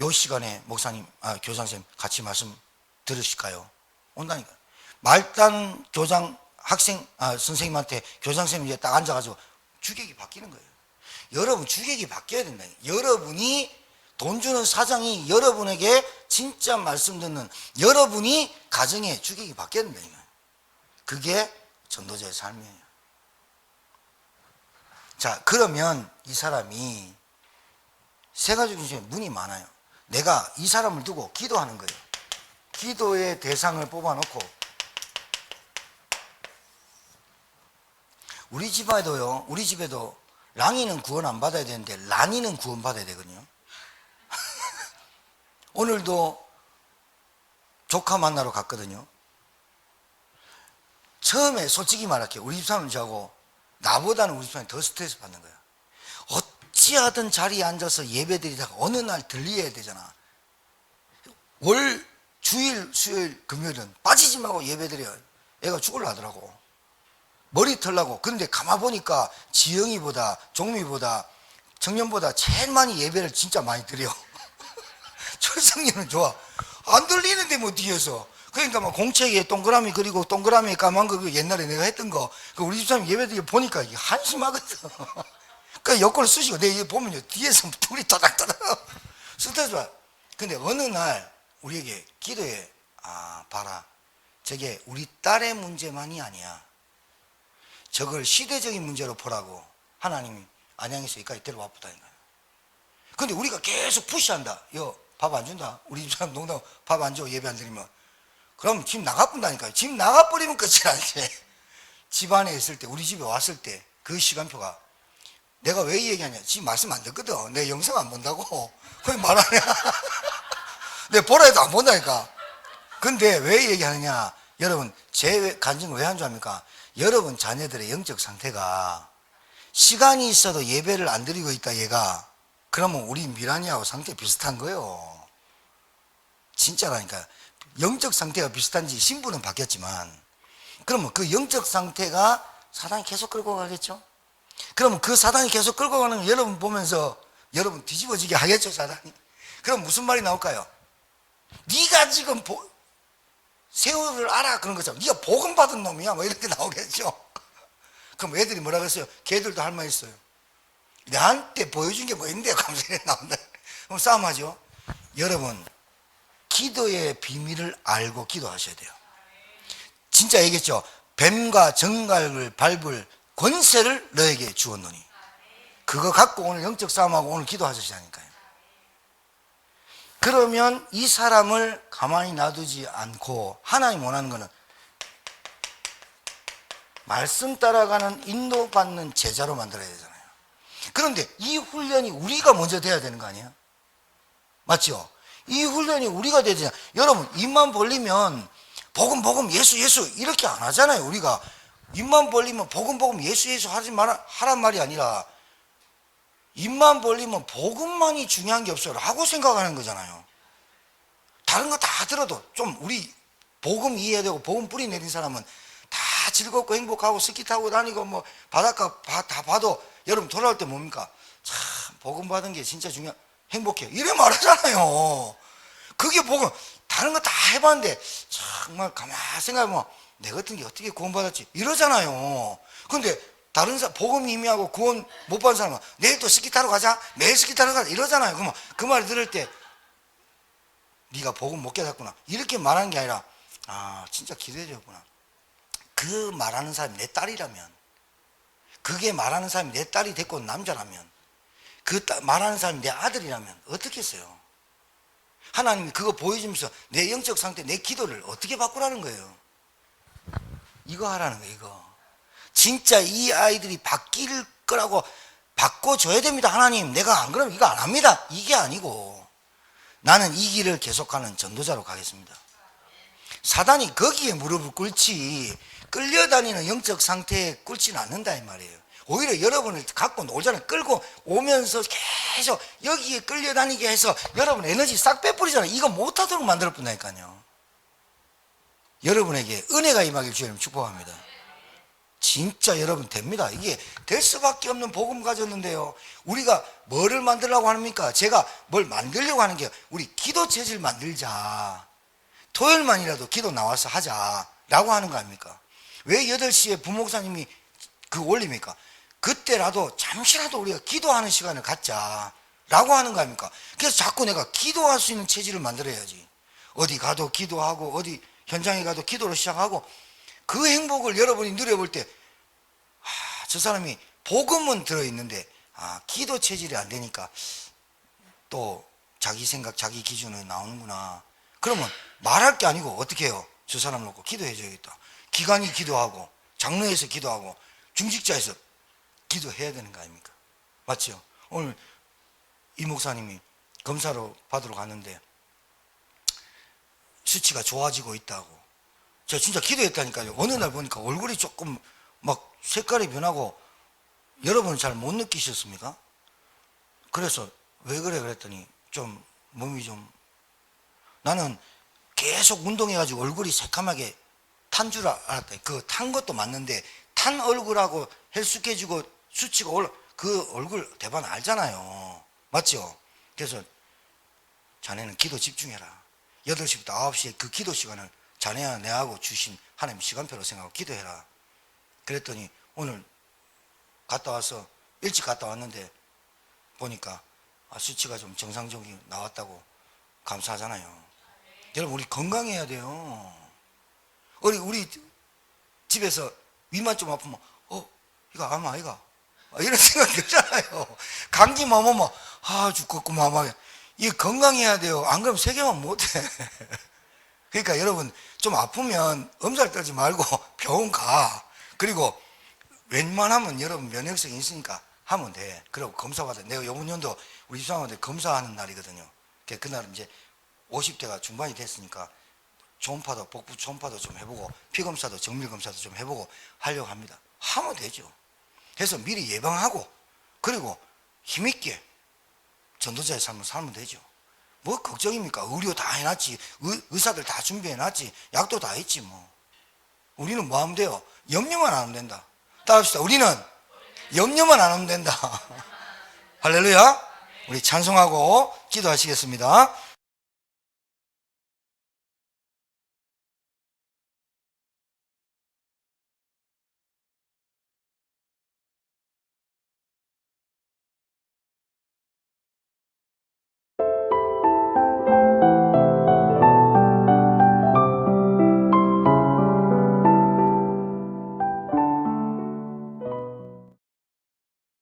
A: 요 시간에 목사님, 교장 선생님 같이 말씀 들으실까요? 온다니까. 말단 교장, 선생님한테 교장 선생님이 딱 앉아가지고 주객이 바뀌는 거예요. 여러분 주객이 바뀌어야 된다. 여러분이 돈 주는 사장이 여러분에게 진짜 말씀 듣는 여러분이 가정의 주객이 바뀌어야 된다. 그게 전도자의 삶이에요. 자, 그러면 이 사람이 3가지 중심에 문이 많아요. 내가 이 사람을 두고 기도하는 거예요. 기도의 대상을 뽑아놓고 우리 집에도요, 우리 집에도 랑이는 구원 안 받아야 되는데 란이는 구원 받아야 되거든요. 오늘도 조카 만나러 갔거든요. 처음에 솔직히 말할게요. 우리 집사람은 저하고 나보다는 우리 집사람이 더 스트레스 받는 거야. 어찌하든 자리에 앉아서 예배 드리다가 어느 날 들려야 되잖아. 월, 주일, 수요일, 금요일은 빠지지 말고 예배 드려요. 애가 죽을라 하더라고. 머리 털라고. 그런데 가만 보니까 지영이보다, 종미보다, 청년보다 제일 많이 예배를 진짜 많이 드려. 철성이는 좋아. 안 들리는데 뭐 뒤에서. 그러니까 막 공책에 동그라미 그리고 동그라미에 까만 거 그 옛날에 내가 했던 거 그 우리 집사람 예배드리고 보니까 이게 한심하거든. 그 여권을 쓰시고 내 보면요 뒤에서 둘이 따닥따닥 스트레스 받아. 근데 어느 날 우리에게 기도해. 아 봐라, 저게 우리 딸의 문제만이 아니야. 저걸 시대적인 문제로 보라고 하나님이 안양에서 여기까지 데려와 보다니까요. 근데 우리가 계속 푸시한다. 여 밥 안 준다. 우리 집사람 농담 밥 안 줘 예배 안 드리면. 그럼 집 나가본다니까요. 집 나가버리면 끝이야 이제. 집 안에 있을 때 우리 집에 왔을 때 그 시간표가 내가 왜 이 얘기하냐. 집 말씀 안 듣거든. 내 영상 안 본다고. 그냥 말하냐. 내 보라 해도 안 본다니까. 근데 왜 이 얘기하느냐. 여러분 제 간증을 왜 한 줄 압니까? 여러분 자녀들의 영적 상태가 시간이 있어도 예배를 안 드리고 있다 얘가. 그러면 우리 미란이하고 상태 비슷한 거예요. 진짜라니까. 영적 상태가 비슷한지 신분은 바뀌었지만 그러면 그 영적 상태가 사단이 계속 끌고 가겠죠. 그러면 그 사단이 계속 끌고 가는 거 여러분 보면서 여러분 뒤집어지게 하겠죠 사단이. 그럼 무슨 말이 나올까요? 네가 지금 세월을 알아 그런 거죠. 네가 복음 받은 놈이야 뭐 이렇게 나오겠죠. 그럼 애들이 뭐라 그랬어요? 걔들도 할 말 있어요. 나한테 보여준 게 뭐 있는데 하면서 이렇게 나온다. 그럼 싸움하죠. 여러분 기도의 비밀을 알고 기도하셔야 돼요. 진짜 얘기했죠. 뱀과 정갈을 밟을 권세를 너에게 주었노니. 그거 갖고 오늘 영적 싸움하고 오늘 기도하시라니까요. 그러면 이 사람을 가만히 놔두지 않고 하나님 원하는 거는 말씀 따라가는 인도받는 제자로 만들어야 되잖아요. 그런데 이 훈련이 우리가 먼저 돼야 되는 거 아니에요? 맞죠? 이 훈련이 우리가 돼야 되잖아요. 여러분 입만 벌리면 복음 예수 이렇게 안 하잖아요. 우리가 입만 벌리면 복음 예수 하란 말이 아니라 입만 벌리면 복음만이 중요한 게 없어요 라고 생각하는 거잖아요. 다른 거 다 들어도 좀 우리 복음 이해해야 되고 복음 뿌리 내린 사람은 다 즐겁고 행복하고 스키 타고 다니고 뭐 바닷가 다 봐도 여러분 돌아올 때 뭡니까? 참 복음 받은 게 진짜 행복해 이래 말하잖아요. 그게 복음. 다른 거 다 해봤는데 정말 가만히 생각해보면 내 같은 게 어떻게 구원받았지 이러잖아요. 근데 다른 사람 복음 희미하고 구원 못 받은 사람은 내일 또 스키 타러 가자 매일 스키 타러 가자 이러잖아요. 그러면 그 말 들을 때 네가 복음 못 깨닫구나 이렇게 말하는 게 아니라 아 진짜 기도해줬구나. 그 말하는 사람이 내 딸이라면, 그게 말하는 사람이 내 딸이 됐고 남자라면, 말하는 사람이 내 아들이라면 어떻게 했어요? 하나님이 그거 보여주면서 내 영적 상태, 내 기도를 어떻게 바꾸라는 거예요? 이거 하라는 거예요. 이거 진짜 이 아이들이 바뀔 거라고 바꿔줘야 됩니다. 하나님 내가 안 그러면 이거 안 합니다 이게 아니고 나는 이 길을 계속하는 전도자로 가겠습니다. 사단이 거기에 무릎을 꿇지 끌려다니는 영적 상태에 꿇지는 않는다 이 말이에요. 오히려 여러분을 갖고 놀잖아요. 끌고 오면서 계속 여기에 끌려다니게 해서 여러분 에너지 싹 빼버리잖아요. 이거 못하도록 만들어 뿐다니까요. 여러분에게 은혜가 임하길 주님 축복합니다. 진짜 여러분 됩니다. 이게 될 수밖에 없는 복음 가졌는데요. 우리가 뭐를 만들려고 합니까? 제가 뭘 만들려고 하는 게 우리 기도 체질 만들자. 토요일만이라도 기도 나와서 하자라고 하는 거 아닙니까? 왜 8시에 부목사님이 올립니까? 그때라도 잠시라도 우리가 기도하는 시간을 갖자라고 하는 거 아닙니까? 그래서 자꾸 내가 기도할 수 있는 체질을 만들어야지. 어디 가도 기도하고 어디 현장에 가도 기도를 시작하고 그 행복을 여러분이 누려볼 때 저 사람이 복음은 들어있는데 기도 체질이 안 되니까 또 자기 생각 자기 기준으로 나오는구나. 그러면 말할 게 아니고 어떻게 해요? 저 사람 놓고 기도해 줘야겠다. 기관이 기도하고 장로에서 기도하고 중직자에서 기도해야 되는 거 아닙니까? 맞죠? 오늘 이 목사님이 검사로 받으러 갔는데 수치가 좋아지고 있다고. 제가 진짜 기도했다니까요. 어느 날 보니까 얼굴이 조금 막 색깔이 변하고, 여러분은 잘 못 느끼셨습니까? 그래서 왜 그래 그랬더니 좀 몸이 좀, 나는 계속 운동해가지고 얼굴이 새카맣게 탄 줄 알았다. 그 탄 것도 맞는데 탄 얼굴하고 헬스 깨지고 수치가 올라, 그 얼굴 대반 알잖아요. 맞죠? 그래서 자네는 기도 집중해라. 8시부터 9시에 그 기도 시간을 자네와 내하고 주신 하나님 시간표로 생각하고 기도해라. 그랬더니 오늘 갔다 와서 일찍 갔다 왔는데 보니까 수치가 좀 정상적이 나왔다고 감사하잖아요. 여러분, 우리 건강해야 돼요. 우리 집에서 위만 좀 아프면 이거 아마 아이가 이런 생각이 들잖아요. 감기만 오면 죽겠구만 막. 이 건강해야 돼요. 안 그러면 세계만 못해. 그러니까 여러분, 좀 아프면 엄살 떨지 말고 병원 가. 그리고 웬만하면 여러분 면역성이 있으니까 하면 돼. 그리고 검사받아. 내가 이번 연도 우리 집사람한테 검사하는 날이거든요. 그날 이제 50대가 중반이 됐으니까 초음파도, 복부 초음파도 좀 해보고, 피검사도, 정밀검사도 좀 해보고 하려고 합니다. 하면 되죠. 해서 미리 예방하고, 그리고 힘있게 전도자의 삶을 살면 되죠. 뭐 걱정입니까? 의료 다 해놨지. 의사들 다 준비해놨지. 약도 다 있지 뭐. 우리는 뭐 하면 돼요? 염려만 안 하면 된다. 따라합시다. 우리는 염려만 안 하면 된다. 할렐루야. 우리 찬송하고 기도하시겠습니다.